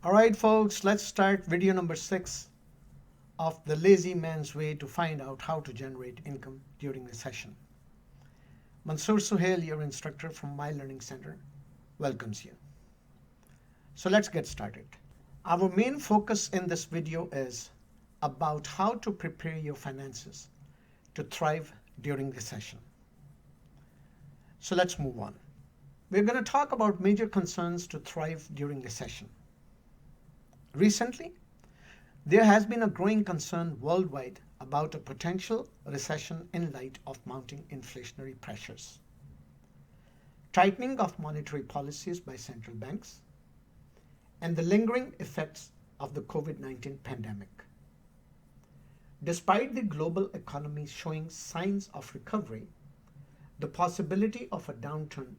All right, folks, let's start video number 6 of the lazy man's way to find out how to generate income during recession. Mansoor Suhail, your instructor from My Learning Center, welcomes you. So let's get started. Our main focus in this video is about how to prepare your finances to thrive during recession. So let's move on. We're going to talk about major concerns to thrive during recession. Recently, there has been a growing concern worldwide about a potential recession in light of mounting inflationary pressures, tightening of monetary policies by central banks, and the lingering effects of the COVID-19 pandemic. Despite the global economy showing signs of recovery, the possibility of a downturn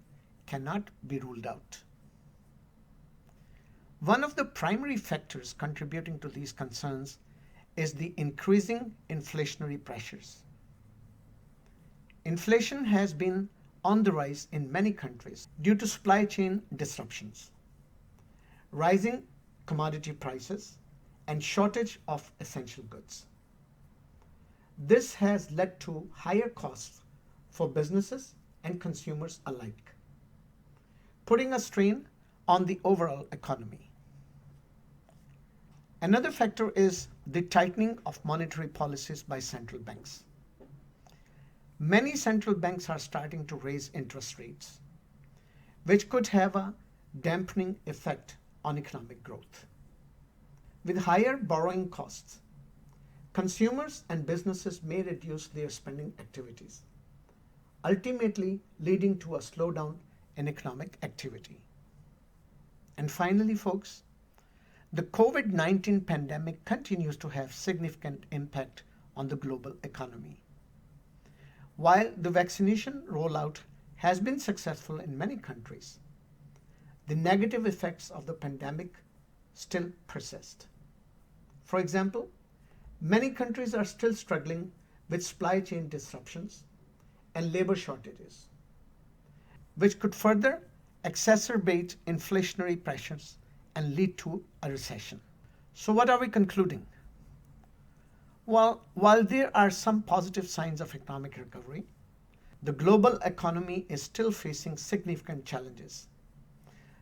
cannot be ruled out. One of the primary factors contributing to these concerns is the increasing inflationary pressures. Inflation has been on the rise in many countries due to supply chain disruptions, rising commodity prices, and shortage of essential goods. This has led to higher costs for businesses and consumers alike, putting a strain on the overall economy. Another factor is the tightening of monetary policies by central banks. Many central banks are starting to raise interest rates, which could have a dampening effect on economic growth. With higher borrowing costs, consumers and businesses may reduce their spending activities, ultimately leading to a slowdown in economic activity. And finally, folks, the COVID-19 pandemic continues to have significant impact on the global economy. While the vaccination rollout has been successful in many countries, the negative effects of the pandemic still persist. For example, many countries are still struggling with supply chain disruptions and labor shortages, which could further exacerbate inflationary pressures and lead to a recession. So what are we concluding? Well, while there are some positive signs of economic recovery, the global economy is still facing significant challenges,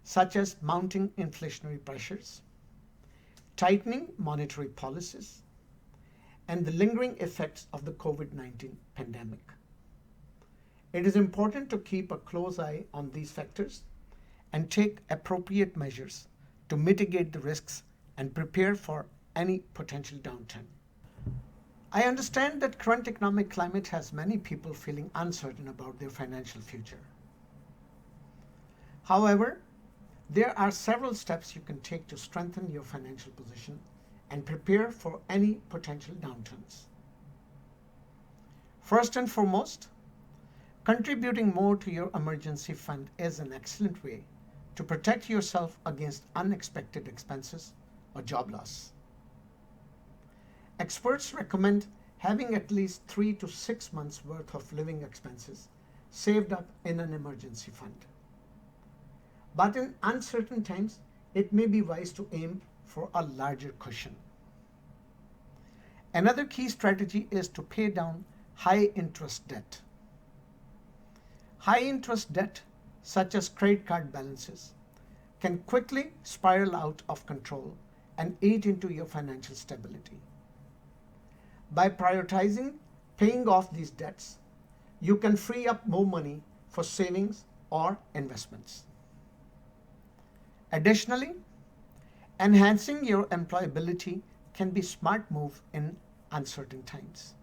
such as mounting inflationary pressures, tightening monetary policies, and the lingering effects of the COVID-19 pandemic. It is important to keep a close eye on these factors and take appropriate measures to mitigate the risks and prepare for any potential downturn. I understand that current economic climate has many people feeling uncertain about their financial future. However, there are several steps you can take to strengthen your financial position and prepare for any potential downturns. First and foremost, contributing more to your emergency fund is an excellent way to protect yourself against unexpected expenses or job loss. Experts recommend having at least 3 to 6 months worth of living expenses saved up in an emergency fund. But in uncertain times, it may be wise to aim for a larger cushion. Another key strategy is to pay down high interest debt. High interest debt, such as credit card balances, can quickly spiral out of control and eat into your financial stability. By prioritizing paying off these debts, you can free up more money for savings or investments. Additionally, enhancing your employability can be a smart move in uncertain times.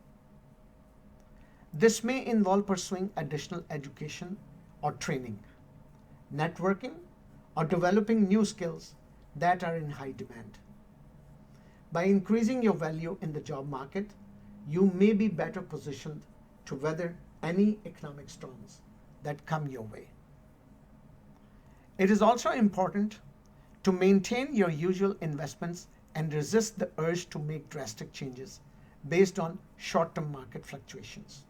This may involve pursuing additional education or training, networking, or developing new skills that are in high demand. By increasing your value in the job market, you may be better positioned to weather any economic storms that come your way. It is also important to maintain your usual investments and resist the urge to make drastic changes based on short-term market fluctuations.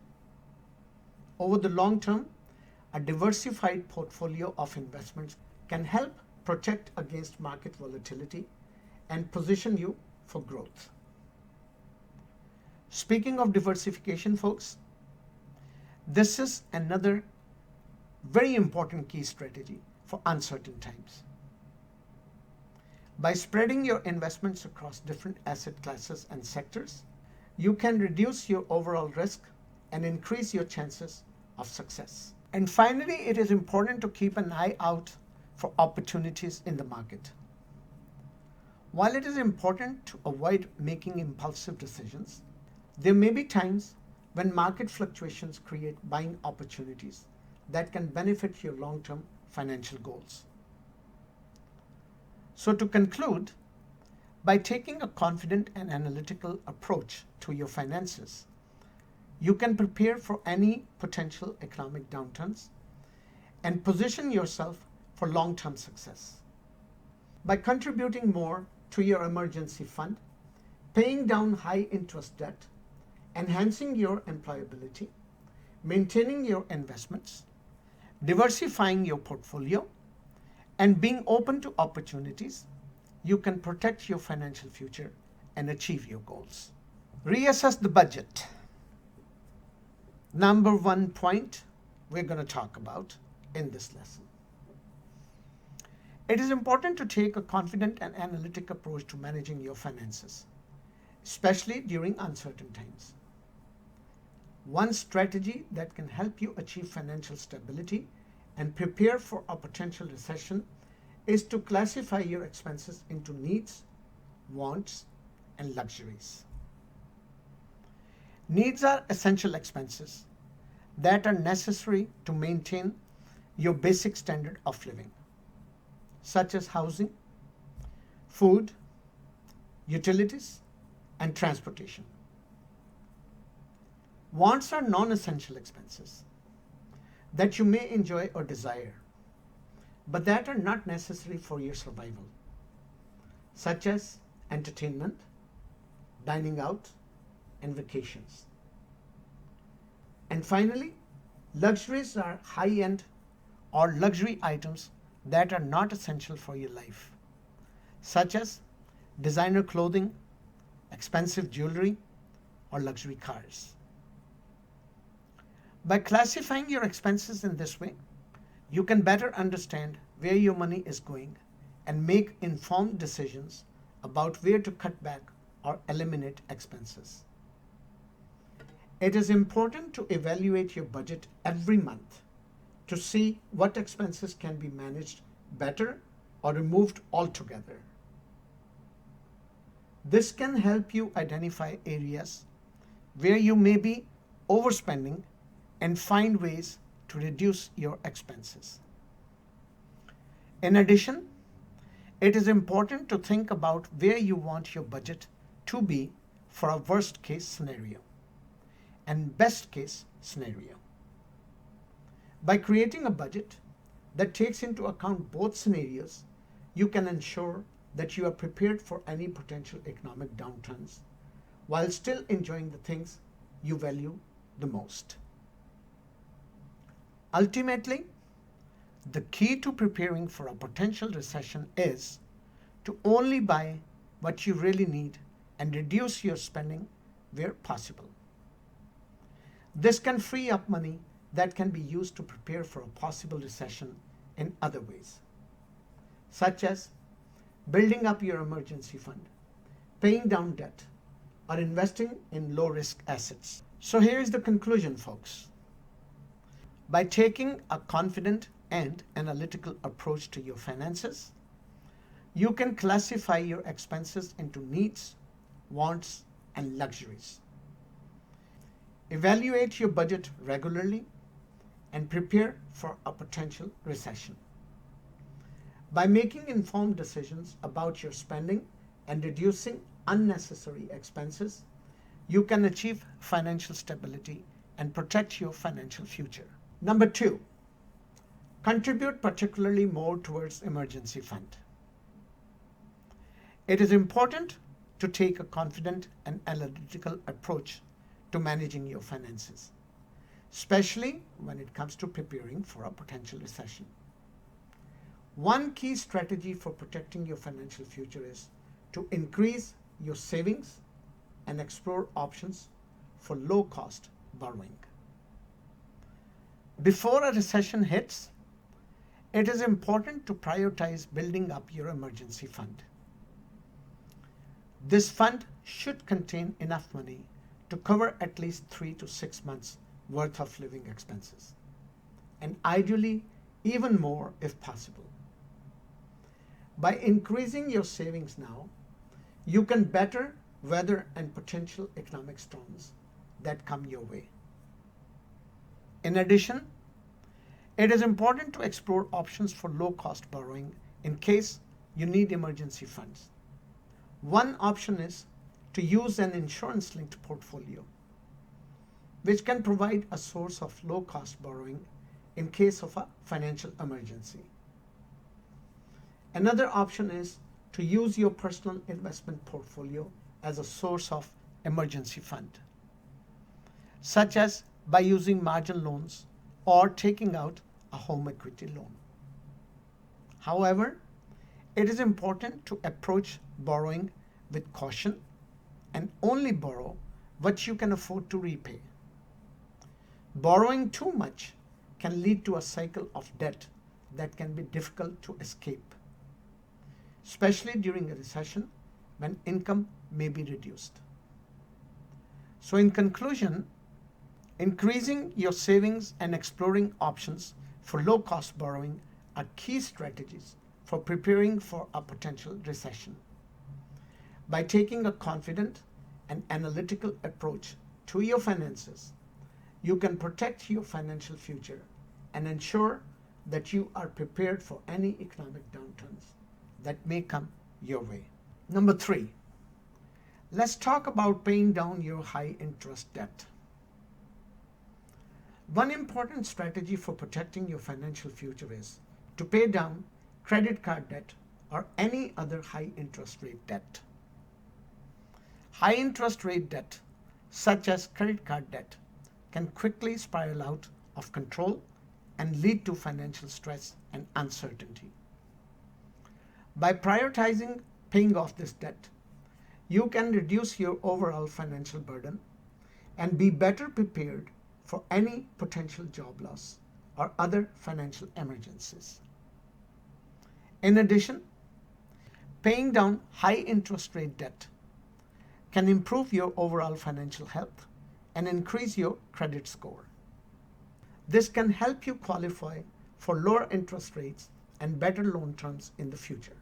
Over the long term, a diversified portfolio of investments can help protect against market volatility, and position you for growth. Speaking of diversification, folks, this is another very important key strategy for uncertain times. By spreading your investments across different asset classes and sectors, you can reduce your overall risk and increase your chances of success. And finally, it is important to keep an eye out for opportunities in the market. While it is important to avoid making impulsive decisions, there may be times when market fluctuations create buying opportunities that can benefit your long-term financial goals. So to conclude, by taking a confident and analytical approach to your finances, you can prepare for any potential economic downturns and position yourself for long-term success. By contributing more to your emergency fund, paying down high-interest debt, enhancing your employability, maintaining your investments, diversifying your portfolio, and being open to opportunities, you can protect your financial future and achieve your goals. Reassess the budget. Number one point we're going to talk about in this lesson. It is important to take a confident and analytic approach to managing your finances, especially during uncertain times. One strategy that can help you achieve financial stability and prepare for a potential recession is to classify your expenses into needs, wants, and luxuries. Needs are essential expenses that are necessary to maintain your basic standard of living, such as housing, food, utilities, and transportation. Wants are non-essential expenses that you may enjoy or desire, but that are not necessary for your survival, such as entertainment, dining out, and vacations. And finally, luxuries are high-end or luxury items that are not essential for your life, such as designer clothing, expensive jewelry, or luxury cars. By classifying your expenses in this way, you can better understand where your money is going and make informed decisions about where to cut back or eliminate expenses. It is important to evaluate your budget every month to see what expenses can be managed better or removed altogether. This can help you identify areas where you may be overspending and find ways to reduce your expenses. In addition, it is important to think about where you want your budget to be for a worst case scenario and best case scenario. By creating a budget that takes into account both scenarios, you can ensure that you are prepared for any potential economic downturns while still enjoying the things you value the most. Ultimately, the key to preparing for a potential recession is to only buy what you really need and reduce your spending where possible. This can free up money that can be used to prepare for a possible recession in other ways, such as building up your emergency fund, paying down debt, or investing in low-risk assets. So here is the conclusion, folks. By taking a confident and analytical approach to your finances, you can classify your expenses into needs, wants, and luxuries. Evaluate your budget regularly and prepare for a potential recession. By making informed decisions about your spending and reducing unnecessary expenses, you can achieve financial stability and protect your financial future. Number 2, contribute particularly more towards emergency fund. It is important to take a confident and analytical approach to managing your finances, especially when it comes to preparing for a potential recession. One key strategy for protecting your financial future is to increase your savings and explore options for low-cost borrowing. Before a recession hits, it is important to prioritize building up your emergency fund. This fund should contain enough money to cover at least 3 to 6 months worth of living expenses, and ideally even more if possible. By increasing your savings now, you can better weather any potential economic storms that come your way. In addition, it is important to explore options for low-cost borrowing in case you need emergency funds. One option is to use an insurance-linked portfolio, which can provide a source of low-cost borrowing in case of a financial emergency. Another option is to use your personal investment portfolio as a source of emergency fund, such as by using margin loans or taking out a home equity loan. However, it is important to approach borrowing with caution and only borrow what you can afford to repay. Borrowing too much can lead to a cycle of debt that can be difficult to escape, especially during a recession when income may be reduced. So in conclusion, increasing your savings and exploring options for low-cost borrowing are key strategies for preparing for a potential recession. By taking a confident and analytical approach to your finances, you can protect your financial future and ensure that you are prepared for any economic downturns that may come your way. Number 3, let's talk about paying down your high interest debt. One important strategy for protecting your financial future is to pay down credit card debt or any other high interest rate debt. High interest rate debt, such as credit card debt, can quickly spiral out of control and lead to financial stress and uncertainty. By prioritizing paying off this debt, you can reduce your overall financial burden and be better prepared for any potential job loss or other financial emergencies. In addition, paying down high interest rate debt can improve your overall financial health and increase your credit score. This can help you qualify for lower interest rates and better loan terms in the future,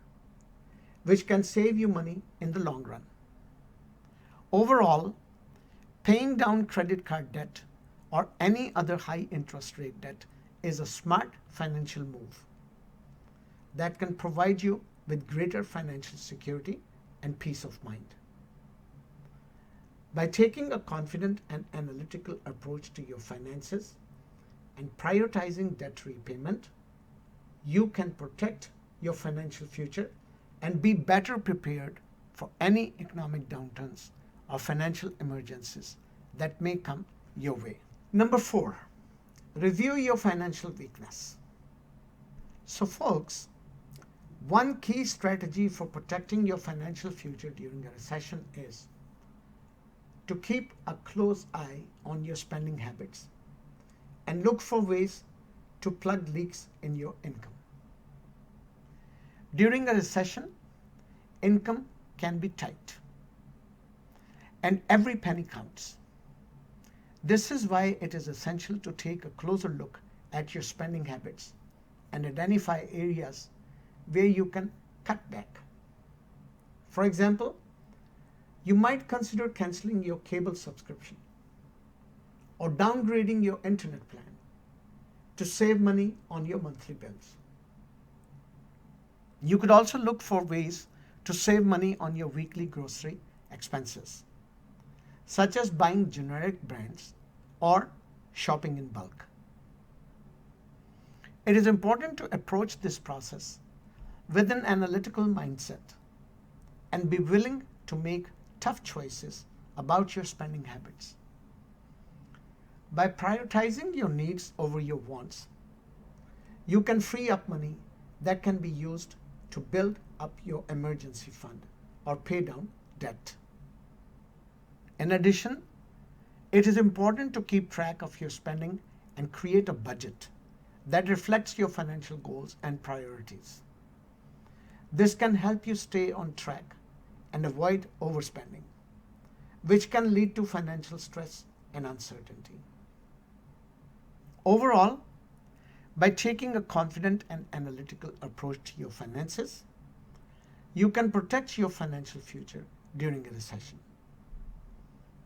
which can save you money in the long run. Overall, paying down credit card debt or any other high interest rate debt is a smart financial move that can provide you with greater financial security and peace of mind. By taking a confident and analytical approach to your finances and prioritizing debt repayment, you can protect your financial future and be better prepared for any economic downturns or financial emergencies that may come your way. Number 4, review your financial weakness. So folks, one key strategy for protecting your financial future during a recession is to keep a close eye on your spending habits and look for ways to plug leaks in your income. During a recession, income can be tight, and every penny counts. This is why it is essential to take a closer look at your spending habits and identify areas where you can cut back. For example, you might consider canceling your cable subscription or downgrading your internet plan to save money on your monthly bills. You could also look for ways to save money on your weekly grocery expenses, such as buying generic brands or shopping in bulk. It is important to approach this process with an analytical mindset and be willing to make tough choices about your spending habits. By prioritizing your needs over your wants, you can free up money that can be used to build up your emergency fund or pay down debt. In addition, it is important to keep track of your spending and create a budget that reflects your financial goals and priorities. This can help you stay on track and avoid overspending, which can lead to financial stress and uncertainty. Overall, by taking a confident and analytical approach to your finances, you can protect your financial future during a recession.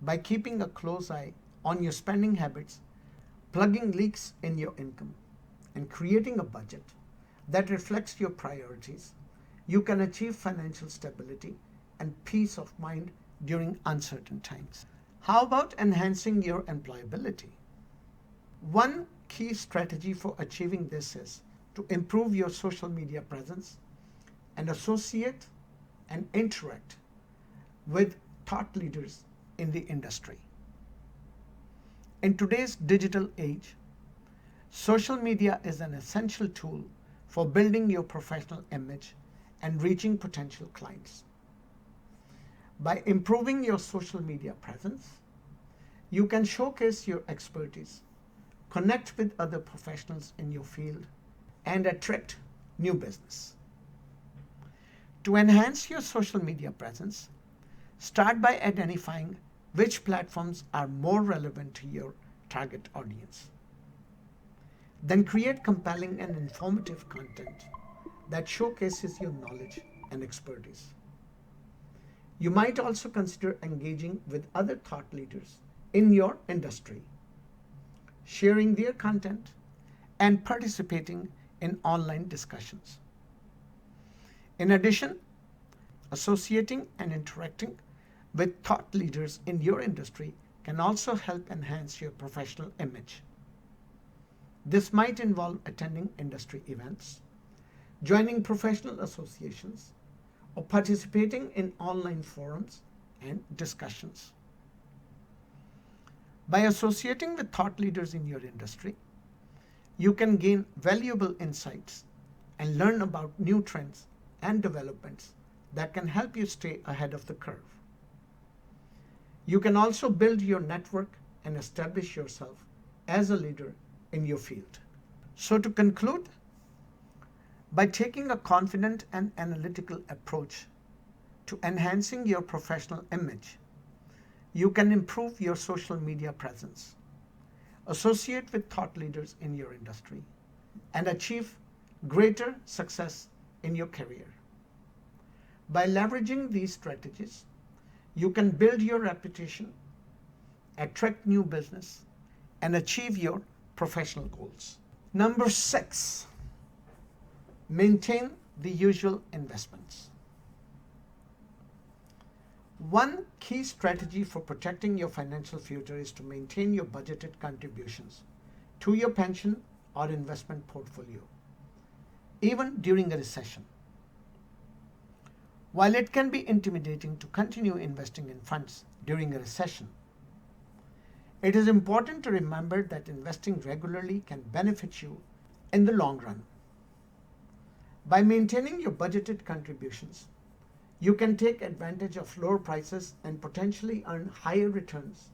By keeping a close eye on your spending habits, plugging leaks in your income, and creating a budget that reflects your priorities, you can achieve financial stability and peace of mind during uncertain times. How about enhancing your employability? One key strategy for achieving this is to improve your social media presence and associate and interact with thought leaders in the industry. In today's digital age, social media is an essential tool for building your professional image and reaching potential clients. By improving your social media presence, you can showcase your expertise, connect with other professionals in your field, and attract new business. To enhance your social media presence, start by identifying which platforms are more relevant to your target audience. Then create compelling and informative content that showcases your knowledge and expertise. You might also consider engaging with other thought leaders in your industry, sharing their content, and participating in online discussions. In addition, associating and interacting with thought leaders in your industry can also help enhance your professional image. This might involve attending industry events, joining professional associations, or participating in online forums and discussions. By associating with thought leaders in your industry, you can gain valuable insights and learn about new trends and developments that can help you stay ahead of the curve. You can also build your network and establish yourself as a leader in your field. So to conclude, by taking a confident and analytical approach to enhancing your professional image, you can improve your social media presence, associate with thought leaders in your industry, and achieve greater success in your career. By leveraging these strategies, you can build your reputation, attract new business, and achieve your professional goals. Number 6, maintain the usual investments. One key strategy for protecting your financial future is to maintain your budgeted contributions to your pension or investment portfolio, even during a recession. While it can be intimidating to continue investing in funds during a recession, it is important to remember that investing regularly can benefit you in the long run. By maintaining your budgeted contributions, you can take advantage of lower prices and potentially earn higher returns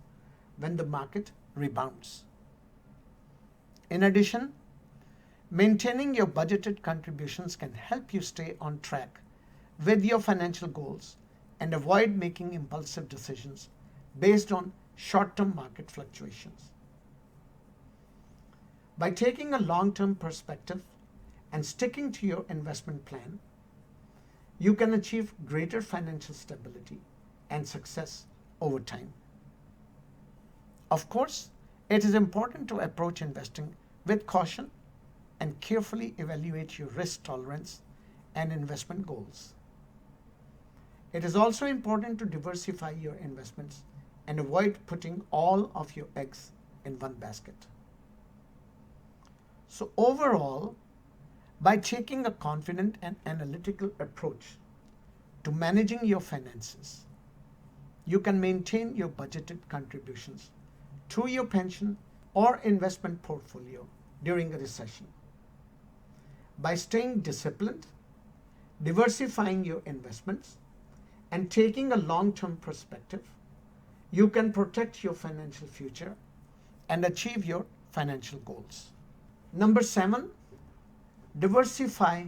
when the market rebounds. In addition, maintaining your budgeted contributions can help you stay on track with your financial goals and avoid making impulsive decisions based on short-term market fluctuations. By taking a long-term perspective and sticking to your investment plan, you can achieve greater financial stability and success over time. Of course, it is important to approach investing with caution and carefully evaluate your risk tolerance and investment goals. It is also important to diversify your investments and avoid putting all of your eggs in one basket. So overall, by taking a confident and analytical approach to managing your finances, you can maintain your budgeted contributions to your pension or investment portfolio during a recession. By staying disciplined, diversifying your investments, and taking a long-term perspective, you can protect your financial future and achieve your financial goals. Number 7, diversify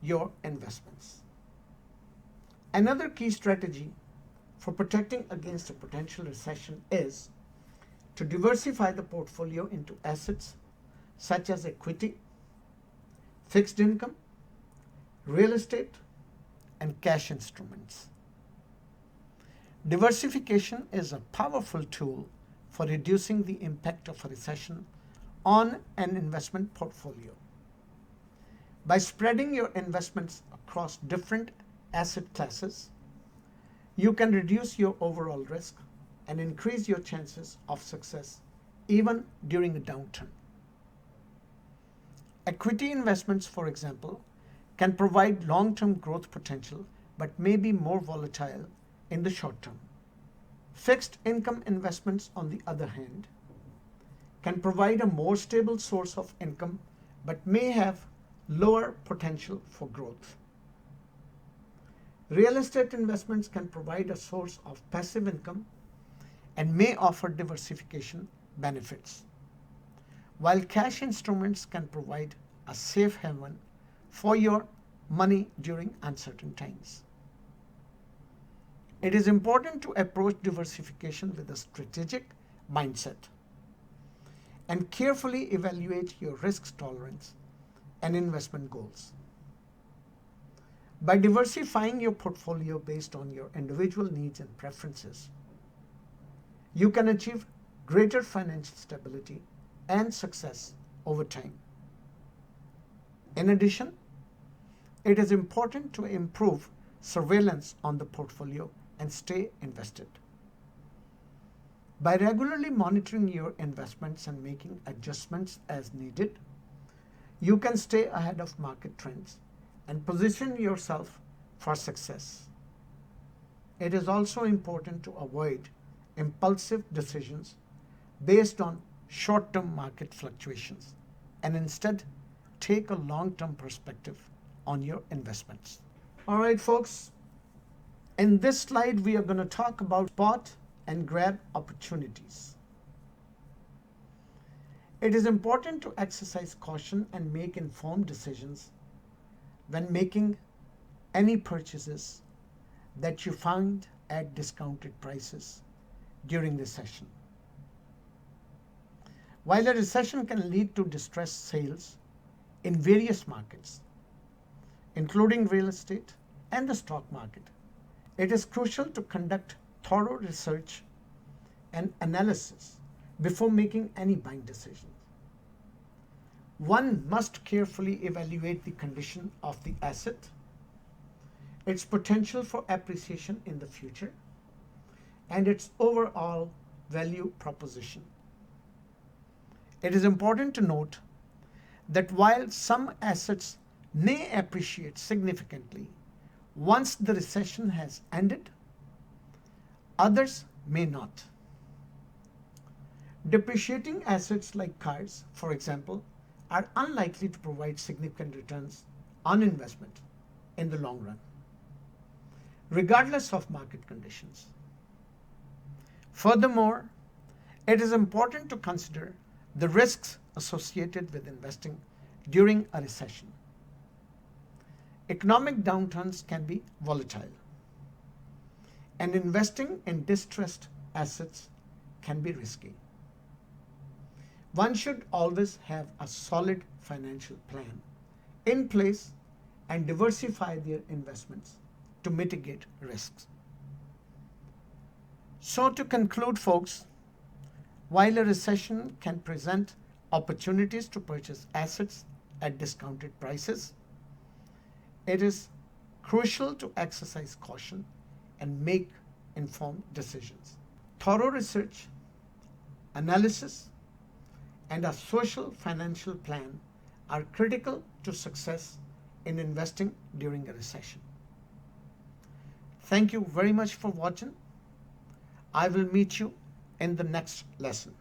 your investments. Another key strategy for protecting against a potential recession is to diversify the portfolio into assets such as equity, fixed income, real estate, and cash instruments. Diversification is a powerful tool for reducing the impact of a recession on an investment portfolio. By spreading your investments across different asset classes, you can reduce your overall risk and increase your chances of success even during a downturn. Equity investments, for example, can provide long-term growth potential but may be more volatile in the short term. Fixed income investments, on the other hand, can provide a more stable source of income but may have lower potential for growth. Real estate investments can provide a source of passive income and may offer diversification benefits, while cash instruments can provide a safe haven for your money during uncertain times. It is important to approach diversification with a strategic mindset and carefully evaluate your risk tolerance and investment goals. By diversifying your portfolio based on your individual needs and preferences, you can achieve greater financial stability and success over time. In addition, it is important to improve surveillance on the portfolio and stay invested. By regularly monitoring your investments and making adjustments as needed, you can stay ahead of market trends and position yourself for success. It is also important to avoid impulsive decisions based on short-term market fluctuations and instead take a long-term perspective on your investments. All right, folks, in this slide we are going to talk about spot and grab opportunities. It is important to exercise caution and make informed decisions when making any purchases that you find at discounted prices during recession. While a recession can lead to distressed sales in various markets, including real estate and the stock market, it is crucial to conduct thorough research and analysis before making any buying decisions. One must carefully evaluate the condition of the asset, its potential for appreciation in the future, and its overall value proposition. It is important to note that while some assets may appreciate significantly once the recession has ended, others may not. Depreciating assets like cars, for example, are unlikely to provide significant returns on investment in the long run, regardless of market conditions. Furthermore, it is important to consider the risks associated with investing during a recession. Economic downturns can be volatile, and investing in distressed assets can be risky. One should always have a solid financial plan in place and diversify their investments to mitigate risks. So to conclude, folks, while a recession can present opportunities to purchase assets at discounted prices, it is crucial to exercise caution and make informed decisions. Thorough research, analysis, and a social financial plan are critical to success in investing during a recession. Thank you very much for watching. I will meet you in the next lesson.